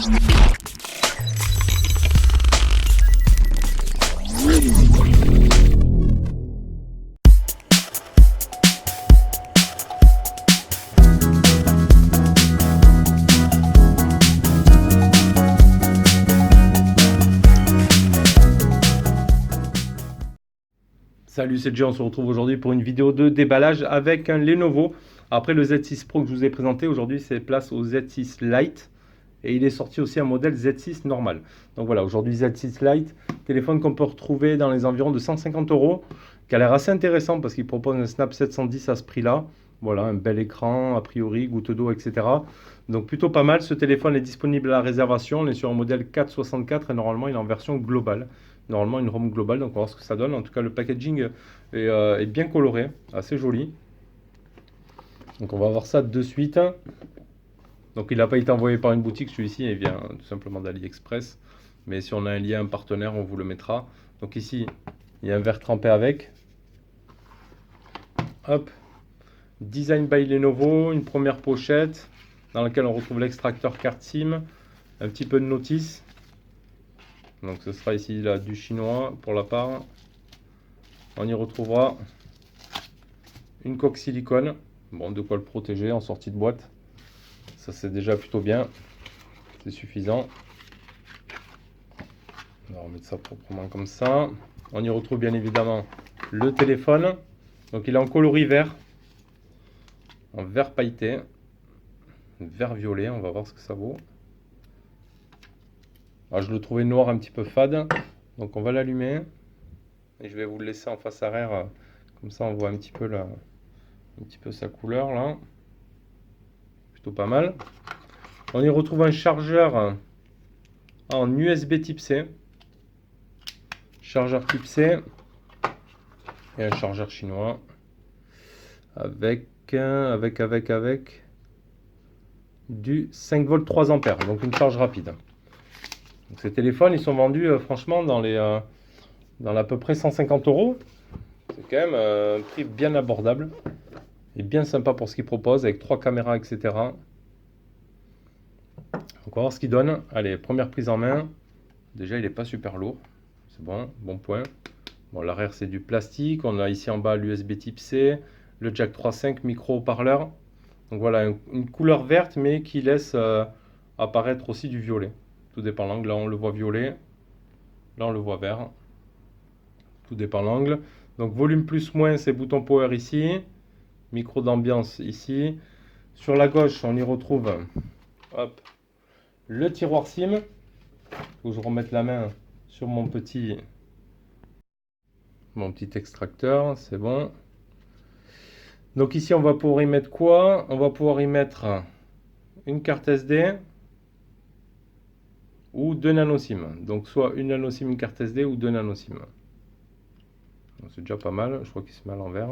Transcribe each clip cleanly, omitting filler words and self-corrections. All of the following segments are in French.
Salut, c'est Jay, on se retrouve aujourd'hui pour une vidéo de déballage avec un Lenovo. Après le Z6 Pro que je vous ai présenté, aujourd'hui c'est place au Z6 Lite. Et il est sorti aussi un modèle Z6 normal. Donc voilà, aujourd'hui Z6 Lite, téléphone qu'on peut retrouver dans les environs de 150 €, qui a l'air assez intéressant parce qu'il propose un Snap 710 à ce prix-là. Voilà, un bel écran, a priori, goutte d'eau, etc. Donc plutôt pas mal. Ce téléphone est disponible à la réservation. On est sur un modèle 464 et normalement il est en version globale. Normalement une ROM globale, donc on va voir ce que ça donne. En tout cas, le packaging est bien coloré, assez joli. Donc on va voir ça de suite. Donc il n'a pas été envoyé par une boutique, celui-ci, il vient tout simplement d'AliExpress. Mais si on a un lien, un partenaire, on vous le mettra. Donc ici, il y a un verre trempé avec. Hop. Design by Lenovo, une première pochette dans laquelle on retrouve l'extracteur carte SIM, un petit peu de notice. Donc ce sera ici là, du chinois pour la part. On y retrouvera une coque silicone. Bon, de quoi le protéger en sortie de boîte. Ça c'est déjà plutôt bien. C'est suffisant. On va remettre ça proprement comme ça. On y retrouve bien évidemment le téléphone. Donc il est en coloris vert. En vert pailleté. Vert violet, on va voir ce que ça vaut. Alors, je le trouvais noir un petit peu fade. Donc on va l'allumer. Et je vais vous le laisser en face arrière. Comme ça on voit un petit peu sa couleur là. Plutôt pas mal. On y retrouve un chargeur en USB type C. Chargeur type C. Et un chargeur chinois. Avec du 5 volts 3 ampères. Donc une charge rapide. Donc ces téléphones, ils sont vendus franchement dans à peu près 150 €. C'est quand même un prix bien abordable. Et bien sympa pour ce qu'ils proposent avec 3 caméras, etc. Donc on va voir ce qu'il donne. Allez, première prise en main. Déjà, il n'est pas super lourd. C'est bon, bon point. Bon, l'arrière, c'est du plastique. On a ici en bas l'USB type C, le jack 3.5, micro haut-parleur. Donc voilà, une couleur verte, mais qui laisse apparaître aussi du violet. Tout dépend de l'angle. Là, on le voit violet. Là, on le voit vert. Tout dépend de l'angle. Donc volume plus moins, c'est bouton power ici. Micro d'ambiance ici. Sur la gauche, on y retrouve hop, le tiroir SIM. Il faut que je remette la main sur mon petit extracteur. C'est bon. Donc ici, on va pouvoir y mettre quoi? On va pouvoir y mettre une carte SD ou 2 nano SIM. Donc soit une nano SIM, une carte SD ou 2 nano SIM. C'est déjà pas mal. Je crois qu'il se met à l'envers.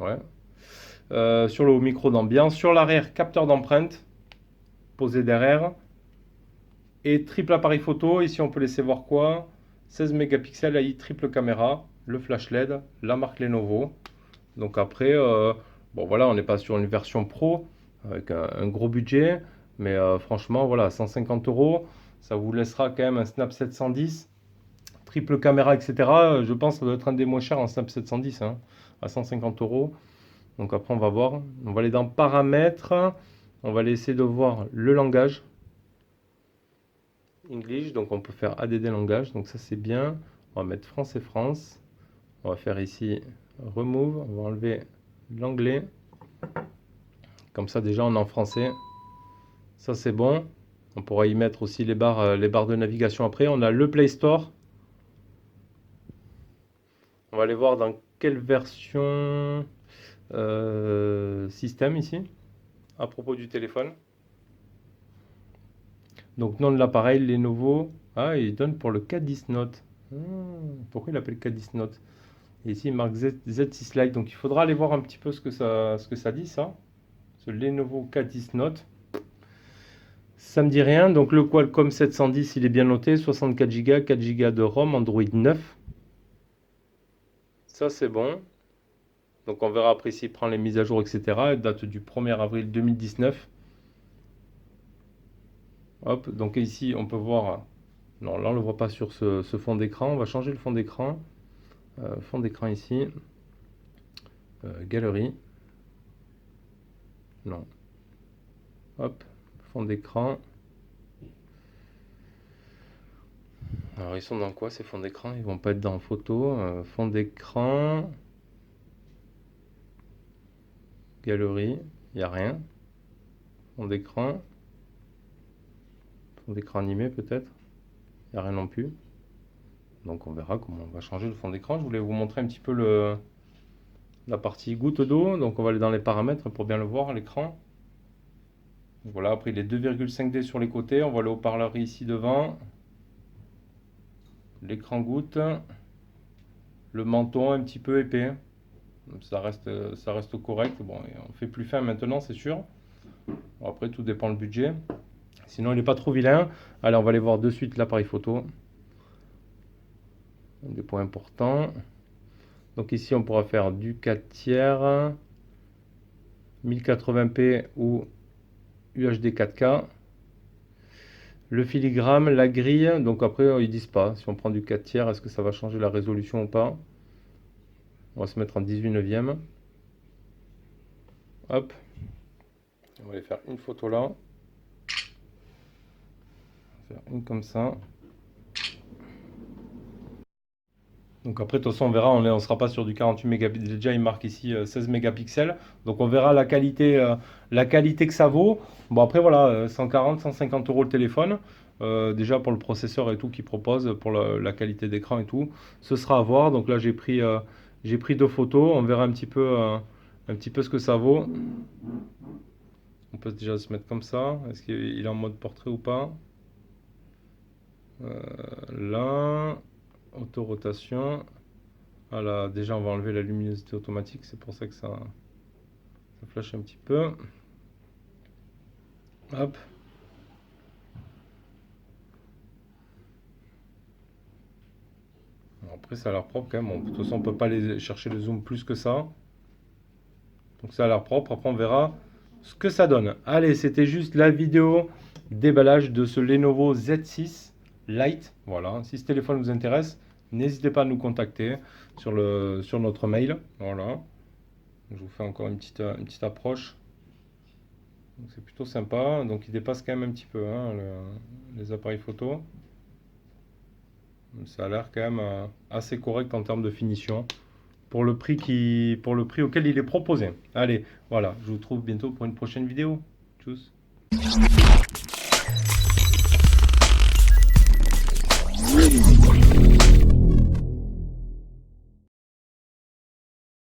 Ouais. Sur le micro d'ambiance. Sur l'arrière, capteur d'empreinte posé derrière. Et triple appareil photo. Ici, on peut laisser voir quoi? 16 mégapixels AI triple caméra. Le flash LED. La marque Lenovo. Donc après, bon voilà, on n'est pas sur une version pro avec un gros budget. Mais franchement, voilà, 150 €. Ça vous laissera quand même un Snap 710. Triple caméra, etc. Je pense que ça doit être un des moins chers en Snap 710, hein, à 150 €. Donc après, on va voir. On va aller dans paramètres. On va aller essayer de voir le langage. English, donc on peut faire ADD langage. Donc ça, c'est bien. On va mettre France et France. On va faire ici remove. On va enlever l'anglais. Comme ça, déjà, on est en français. Ça, c'est bon. On pourra y mettre aussi les barres de navigation après. On a le Play Store. On va aller voir dans quelle version système ici, à propos du téléphone. Donc nom de l'appareil, Lenovo. Ah, il donne pour le K10 Note. Pourquoi il appelle K10 Note? Et ici, il marque Z6 Lite. Donc il faudra aller voir un petit peu ce que ça dit, ça. Ce Lenovo K10 Note. Ça me dit rien. Donc le Qualcomm 710, il est bien noté. 64 Go, 4 Go de ROM, Android 9. Ça, c'est bon. Donc on verra après s'il prend les mises à jour, etc. Elle date du 1er avril 2019. Hop, donc ici on peut voir, non là on ne le voit pas sur ce fond d'écran, on va changer le fond d'écran. Fond d'écran ici, galerie, non, hop, fond d'écran. Alors ils sont dans quoi ces fonds d'écran? Ils vont pas être dans photo. Fond d'écran, galerie, il n'y a rien. Fond d'écran animé peut-être, il n'y a rien non plus. Donc on verra comment on va changer le fond d'écran. Je voulais vous montrer un petit peu la partie goutte d'eau. Donc on va aller dans les paramètres pour bien le voir à l'écran. Voilà, après les 2,5D sur les côtés. On voit le haut-parleur ici devant. L'écran goutte. Le menton un petit peu épais. Ça reste correct. Bon, on fait plus fin maintenant, c'est sûr. Bon, après, tout dépend le budget. Sinon, il n'est pas trop vilain. Allez, on va aller voir de suite l'appareil photo. Des points importants. Donc ici, on pourra faire du 4 tiers, 1080p ou UHD 4K. Le filigrane, la grille, donc après, ils disent pas. Si on prend du 4 tiers, est-ce que ça va changer la résolution ou pas? On va se mettre en 18 neuvième. Hop. On va aller faire une photo là. Faire une comme ça. Donc après, de toute façon, on verra, on ne sera pas sur du 48 mégapixels. Déjà, il marque ici 16 mégapixels. Donc on verra la qualité que ça vaut. Bon, après, voilà, 140, 150 euros le téléphone. Déjà pour le processeur et tout qu'il propose, pour la qualité d'écran et tout. Ce sera à voir. Donc là, j'ai pris 2 photos. On verra un petit peu ce que ça vaut. On peut déjà se mettre comme ça. Est-ce qu'il est en mode portrait ou pas? Là, auto-rotation. Voilà, déjà on va enlever la luminosité automatique, c'est pour ça que ça flash un petit peu. Hop. Bon, après ça a l'air propre quand même. Bon, de toute façon on peut pas aller chercher le zoom plus que ça. Donc ça a l'air propre, après on verra ce que ça donne. Allez, c'était juste la vidéo déballage de ce Lenovo Z6 Lite. Voilà, si ce téléphone vous intéresse, n'hésitez pas à nous contacter sur notre mail. Voilà. Je vous fais encore une petite approche. C'est plutôt sympa. Donc il dépasse quand même un petit peu hein, les appareils photo. Ça a l'air quand même assez correct en termes de finition pour le prix auquel il est proposé. Allez, voilà, je vous retrouve bientôt pour une prochaine vidéo. Tchuss.